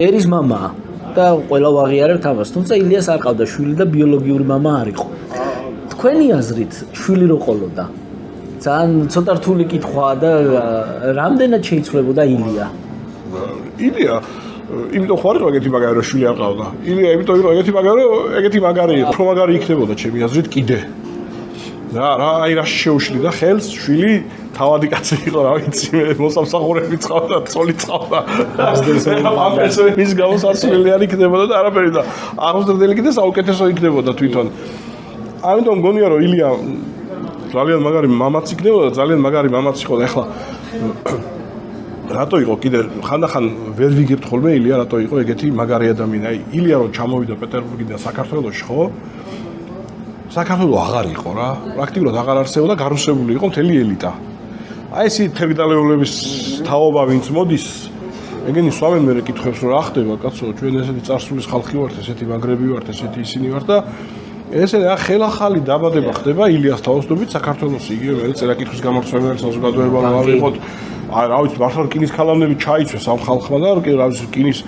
ერის მამა და ყველა ვაღიარებთ ამას, თუმცა ილიას არ ყავდა შვილი და ბიოლოგიური მამა არ იყო. თქვენი აზრით, შვილი რო ყოლოდა? ძალიან ცოტა რთული კითხვაა და რამდენად შეიცვლებოდა ილია? ილია იმიტომ ხარ იყო ეგეთი მაგარი რომ შვილი არ ყავდა. ილია იმიტომ იყო ეგეთი მაგარი რომ ეგეთი მაგარი იყო. რომ მაგარი იქნებოდა ჩემი აზრით კიდე. აი რა შეუშლიდა ხელს შვილი თავადი კაცი იყო რა ვიცი მე მოსამსახურები წავდა წოლი წავდა მის გამოს არცვლელი არ იქნებოდა და არაფერი და აღმოსდრდელი კიდე საუკეთესო იქნებოდა თვითონ ამიტომ მგონია რომ ილია ძალიან მაგარი მამაც იქნებოდა ძალიან მაგარი მამაც იყო და ეხლა რატო იყო კიდე ხანდახან ვერ ვიგებთ ხოლმე ილია რატო იყო ეგეთი მაგარი ადამიანი აი ილია რომ ჩამოვიდა პეტერბურგიდან საქართველოში ხო საქართველო აღარ იყო რა პრაქტიკულად აღარ არსებობდა გარუსებული იყო მთელი ელიტა აი ეს თერგდალეულების თაობა ვინც მოდის ეგენი სვამენ მე კითხებს რომ რა ხდება კაცო ჩვენ ესეთი წარსულის ხალხი ვართ ესეთი მაგრები ვართ ესეთი ისინი ვართ და ესე რა ხელახალი დაბადება ხდება ილიას თავოსნობით საქართველოს იგივე მე წერა კითხვის გამორჩენელი საზოგადოება რა ვიყოთ აი რა ვიცი მართლა რკინის ქალამნები ჩაიცვეს ამ ხალხმა და რა ვიცი რკინის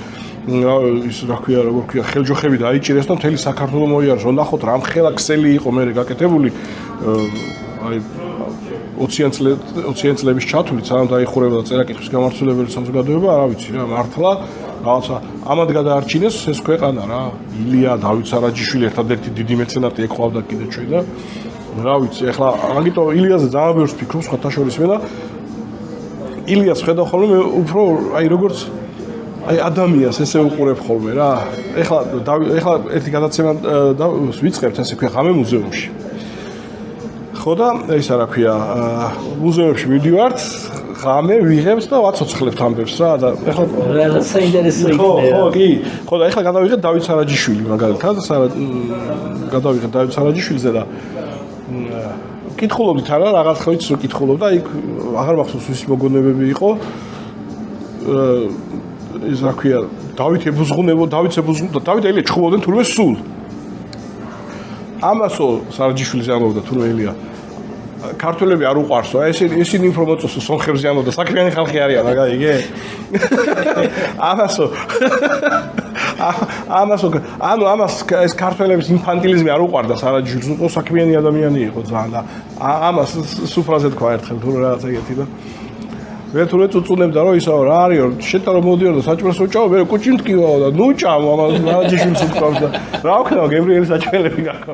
ის რა ქვია როგორ ქვია ხელჯოხები დაიჭირეს და მთელი საქართველო მოიარეს რომ ნახოთ რამ ხელა ქსელი იყო მე გაკეთებული აი 20 წლების ჩათვლით სანამ დაიხურებოდა წერა-კითხვის გამართულებელი საზოგადოება რა ვიცი რა მართლა რაღაცა ამად გადაარჩინეს ეს ქვეყანა რა ილია დავით სარაჯიშვილი ერთადერთი დიდი მეცენატი ეყავდა კიდე ჩვენ და რა ვიცი ეხლა მაგიტო ილიაზე ძალიან ბევრს ფიქრობს სხვათა შორის მე და ილიას ხედავ ხოლმე მე უფრო აი როგორც აი ადამიანს ესე უყურებ ხოლმე რა ეხლა ერთი გადაცემა ვიწყებთ ასე ქვია ღამე მუზეუმში ხო და ისა რა ქვია მუზეუმში მივდივართ ღამე ვიღებთ და ვაცოცხლებთ ამბებს რა და ეხლა რა საინტერესო იქნება ხო კი ხო და ეხლა გადავიღეთ დავით სარაჯიშვილი მაგალითად გადავიღეთ დავით სარაჯიშვილზე და კითხულობდით არა რაღაც ხოიც რო კითხულობდა იქ აღარ მახსოვს ვის მოგონებები იყო ის რა ქვია დავით ელია ჩხუბობდნენ თურმე სულ ამასო სარაჯიშვილის ამბობდა თურმე ელია ქართველები არ უყარსო აი ესენი უფრო მოწოსო სონხებზე ამბობდა საქმიანი ხალხი არიან მაგალითად ამასო ამას ეს ქართველების ინფანტილიზმი არ უყარდა სარაჯიშვილს უფრო საქმიანი ადამიანი იყო ძალიან და ამას სუფრაზე თქვა ერთხელ თუ რაღაც ეგეთი და მე თურმე წუწუნებდა რომ ისაო რა არის შეტა რომ მოდიოდა საჭმელს უჭაო მე კუჩი მткиვაო და ნუ ჭამო ამას სარაჯიშვილს უყავს და რა ვქნა გემრიელი საჭმელები გაქო